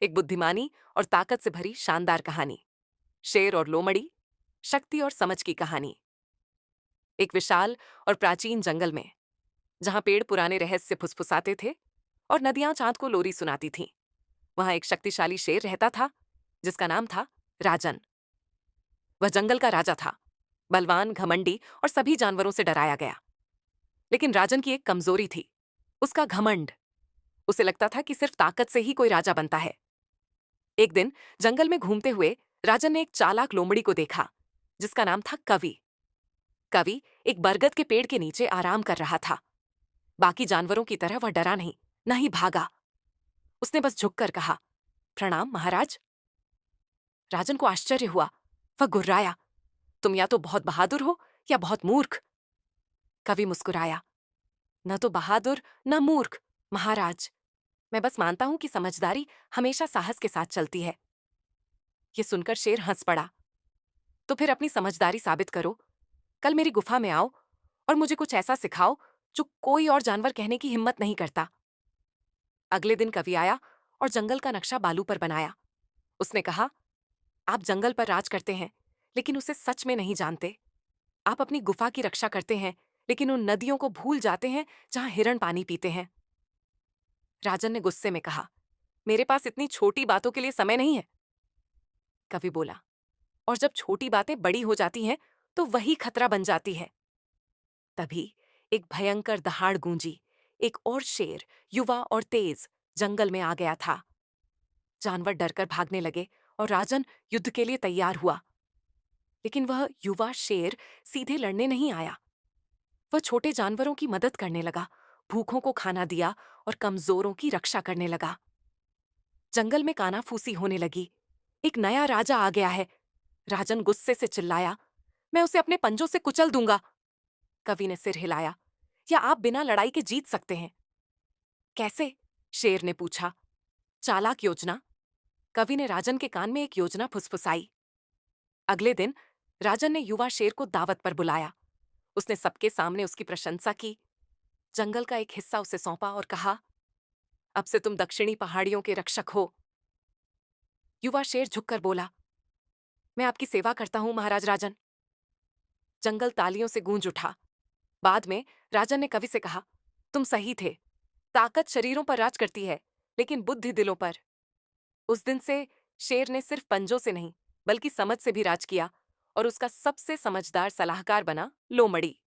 एक बुद्धिमानी और ताकत से भरी शानदार कहानी। शेर और लोमड़ी, शक्ति और समझ की कहानी। एक विशाल और प्राचीन जंगल में, जहां पेड़ पुराने रहस्य फुसफुसाते थे और नदियां चांद को लोरी सुनाती थीं, वहां एक शक्तिशाली शेर रहता था, जिसका नाम था राजन। वह जंगल का राजा था, बलवान, घमंडी और सभी जानवरों से डराया गया। लेकिन राजन की एक कमजोरी थी, उसका घमंड। उसे लगता था कि सिर्फ ताकत से ही कोई राजा बनता है। एक दिन जंगल में घूमते हुए राजन ने एक चालाक लोमड़ी को देखा, जिसका नाम था कवि। कवि एक बरगद के पेड़ के नीचे आराम कर रहा था। बाकी जानवरों की तरह वह डरा नहीं, न ही भागा। उसने बस झुककर कहा, प्रणाम महाराज। राजन को आश्चर्य हुआ। वह गुर्राया, तुम या तो बहुत बहादुर हो या बहुत मूर्ख। कवि मुस्कुराया, न तो बहादुर न मूर्ख महाराज। मैं बस मानता हूं कि समझदारी हमेशा साहस के साथ चलती है। यह सुनकर शेर हंस पड़ा। तो फिर अपनी समझदारी साबित करो। कल मेरी गुफा में आओ और मुझे कुछ ऐसा सिखाओ जो कोई और जानवर कहने की हिम्मत नहीं करता। अगले दिन कवि आया और जंगल का नक्शा बालू पर बनाया। उसने कहा, आप जंगल पर राज करते हैं, लेकिन उसे सच में नहीं जानते। आप अपनी गुफा की रक्षा करते हैं, लेकिन उन नदियों को भूल जाते हैं जहां हिरण पानी पीते हैं। राजन ने गुस्से में कहा, मेरे पास इतनी छोटी बातों के लिए समय नहीं है। कवि बोला, और जब छोटी बातें बड़ी हो जाती हैं, तो वही खतरा बन जाती है। तभी एक भयंकर दहाड़ गूंजी। एक और शेर, युवा और तेज, जंगल में आ गया था। जानवर डरकर भागने लगे और राजन युद्ध के लिए तैयार हुआ। लेकिन वह युवा शेर सीधे लड़ने नहीं आया। वह छोटे जानवरों की मदद करने लगा, भूखों को खाना दिया और कमजोरों की रक्षा करने लगा। जंगल में कानाफूसी होने लगी। एक नया राजा आ गया है। राजन गुस्से से चिल्लाया, मैं उसे अपने पंजों से कुचल दूंगा। कवि ने सिर हिलाया, या आप बिना लड़ाई के जीत सकते हैं। कैसे? शेर ने पूछा। चालाक योजना। कवि ने राजन के कान में एक योजना फुसफुसाई। अगले दिन राजन ने युवा शेर को दावत पर बुलाया। उसने सबके सामने उसकी प्रशंसा की। जंगल का एक हिस्सा उसे सौंपा और कहा, अब से तुम दक्षिणी पहाड़ियों के रक्षक हो। युवा शेर झुककर बोला, मैं आपकी सेवा करता हूं महाराज राजन। जंगल तालियों से गूंज उठा। बाद में राजन ने कवि से कहा, तुम सही थे। ताकत शरीरों पर राज करती है, लेकिन बुद्धि दिलों पर। उस दिन से शेर ने सिर्फ पंजों से नहीं, बल्कि समझ से भी राज किया, और उसका सबसे समझदार सलाहकार बना लोमड़ी।